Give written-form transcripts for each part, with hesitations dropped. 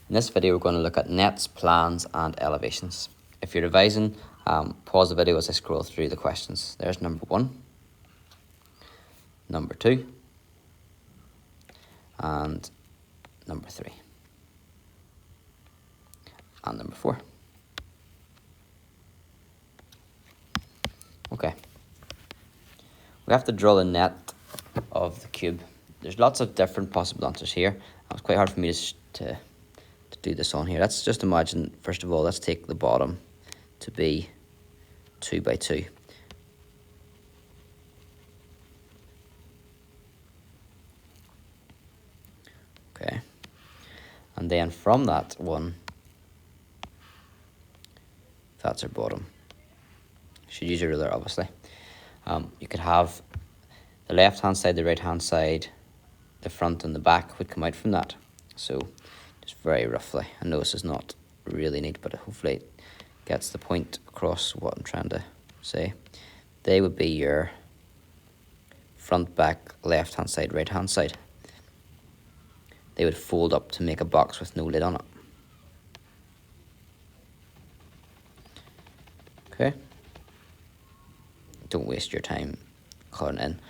In this video, we're going to look at nets, plans, and elevations. If you're revising, pause the video as I scroll through the questions. There's number 1, number 2, and number 3, and number 4. Okay. We have to draw the net of the cube. There's lots of different possible answers here. It was quite hard for me to do this on here. Let's just imagine, first of all, let's take the bottom to be 2 by 2. Okay. And then from that one, that's our bottom. You should use your ruler, obviously. You could have the left-hand side, the right-hand side, the front and the back would come out from that. So just very roughly. I know this is not really neat, but hopefully it gets the point across what I'm trying to say. They would be your front, back, left-hand side, right-hand side. They would fold up to make a box with no lid on it. Okay. Don't waste your time colouring in.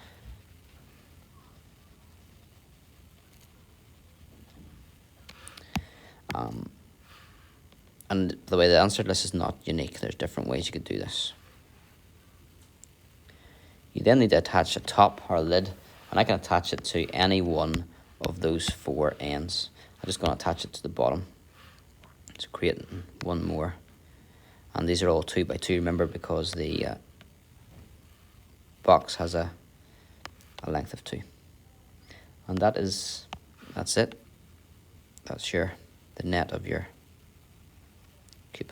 And the way they answered this is not unique. There's different ways you could do this. You then need to attach a top or a lid, and I can attach it to any one of those 4 ends. I'm just going to attach it to the bottom. So creating one more. And these are all 2 by 2, remember, because the box has a length of 2. And that's it. That's the net of your cube.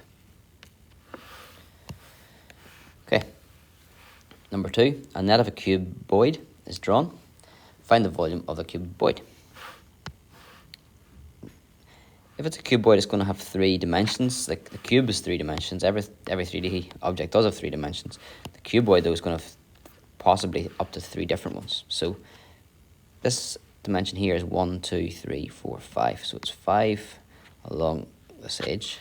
Okay. Number 2, a net of a cuboid is drawn. Find the volume of the cuboid. If it's a cuboid, it's going to have 3 dimensions. The cube is 3 dimensions. Every 3D object does have 3 dimensions. The cuboid, though, is going to have possibly up to 3 different ones. So this dimension here is 1, 2, 3, 4, 5. So it's 5 along this edge.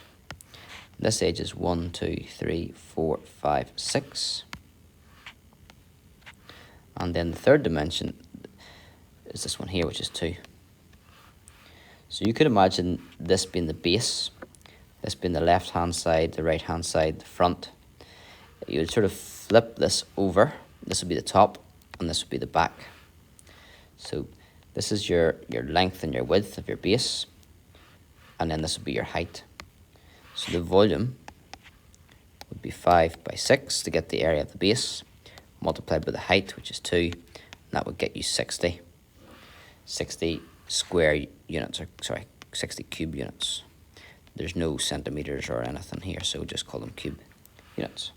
This edge is 1, 2, 3, 4, 5, 6. And then the third dimension is this one here, which is 2. So you could imagine this being the base, this being the left-hand side, the right-hand side, the front. You would sort of flip this over. This would be the top, and this would be the back. So this is your length and your width of your base, and then this would be your height. So the volume would be 5 by 6 to get the area of the base, multiplied by the height, which is 2, and that would get you 60 square units, or sorry, 60 cube units. There's no centimeters or anything here, so just call them cube units.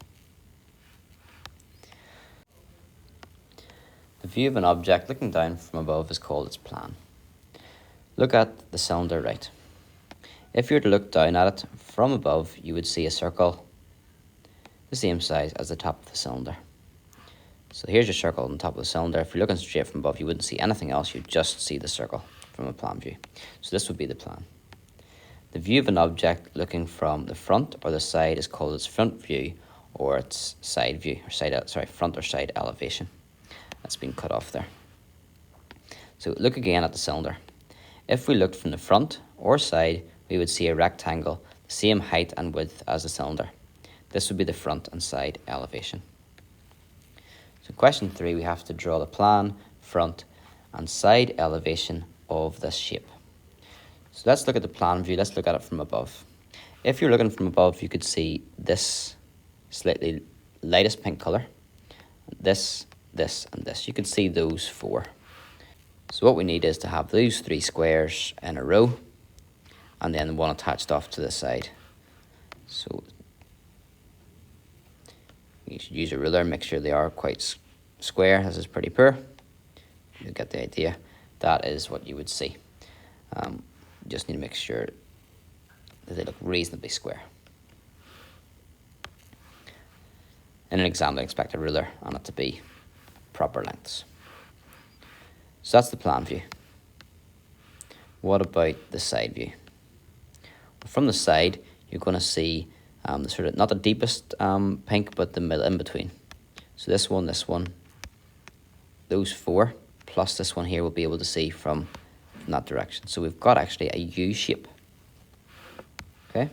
The view of an object looking down from above is called its plan. Look at the cylinder right. If you were to look down at it from above, you would see a circle the same size as the top of the cylinder. So here's your circle on the top of the cylinder. If you're looking straight from above, you wouldn't see anything else. You'd just see the circle from a plan view. So this would be the plan. The view of an object looking from the front or the side is called its front view, or its side view, or front or side elevation. That's been cut off there. So look again at the cylinder. If we looked from the front or side, we would see a rectangle the same height and width as the cylinder. This would be the front and side elevation. So question 3, we have to draw the plan, front and side elevation of this shape. So let's look at the plan view. Let's look at it from above. If you're looking from above, you could see this slightly lightest pink color, this, and this. You could see those 4. So what we need is to have those 3 squares in a row, and then one attached off to the side. So you should use a ruler, make sure they are quite square. This is pretty poor. You get the idea. That is what you would see. You just need to make sure that they look reasonably square. In an exam, I expect a ruler on it to be proper lengths. So that's the plan view. What about the side view? From the side, you're going to see the sort of, not the deepest pink, but the middle in between. So this one, those four, plus this one here, we'll be able to see from that direction. So we've got actually a U shape. Okay,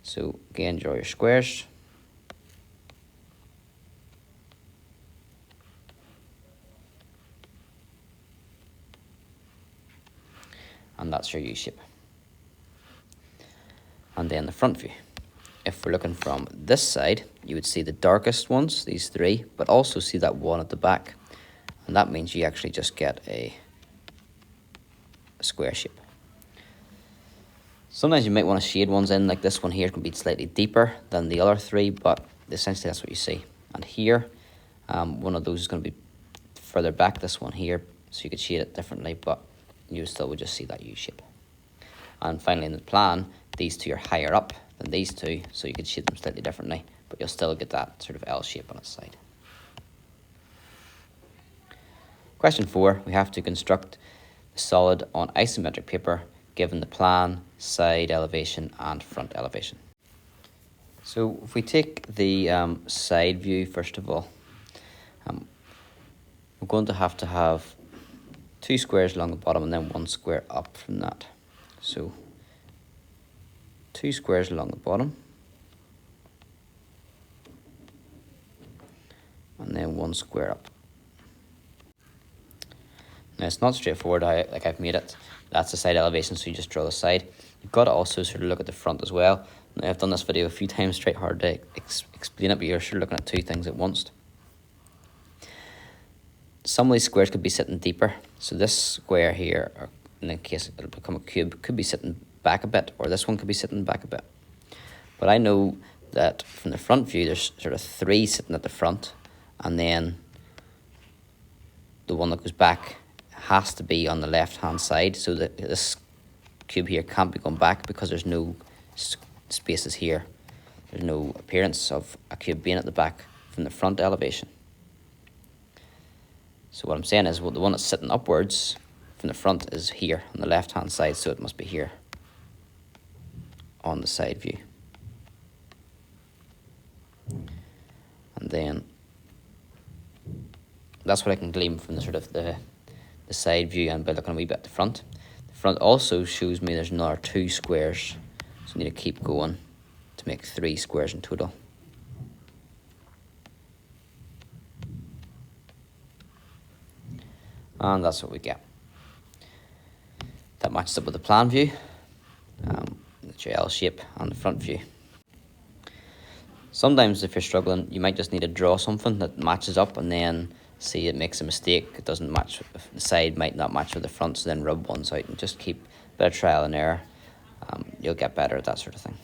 so again, draw your squares. And that's your U shape. And then the front view. If we're looking from this side, you would see the darkest ones, these three, but also see that one at the back. And that means you actually just get a square shape. Sometimes you might want to shade ones in, like this one here can be slightly deeper than the other three, but essentially that's what you see. And here, one of those is going to be further back, this one here, so you could shade it differently, but you still would just see that U shape. And finally in the plan, these two are higher up than these two, so you could shade them slightly differently, but you'll still get that sort of L shape on its side. Question 4, we have to construct the solid on isometric paper given the plan, side elevation and front elevation. So if we take the side view first of all, we're going to have 2 squares along the bottom and then 1 square up from that. So 2 squares along the bottom and then 1 square up. Now it's not straightforward like I've made it. That's the side elevation, so you just draw the side. You've got to also sort of look at the front as well. Now, I've done this video a few times, it's hard to explain it, but you're sort of looking at 2 things at once. Some of these squares could be sitting deeper. So this square here, or in the case it'll become a cube, could be sitting back a bit, or this one could be sitting back a bit. But I know that from the front view, there's sort of 3 sitting at the front, and then the one that goes back has to be on the left-hand side, so that this cube here can't be going back because there's no spaces here. There's no appearance of a cube being at the back from the front elevation. So what I'm saying is, well, the one that's sitting upwards from the front is here on the left-hand side, so it must be here on the side view. And then that's what I can glean from the sort of the side view and by looking a wee bit at the front. The front also shows me there's another 2 squares, so I need to keep going to make 3 squares in total. And that's what we get. That matches up with the plan view, the L shape and the front view. Sometimes if you're struggling, you might just need to draw something that matches up and then see it makes a mistake. It doesn't match, the side might not match with the front, so then rub ones out and just keep a bit of trial and error. You'll get better at that sort of thing.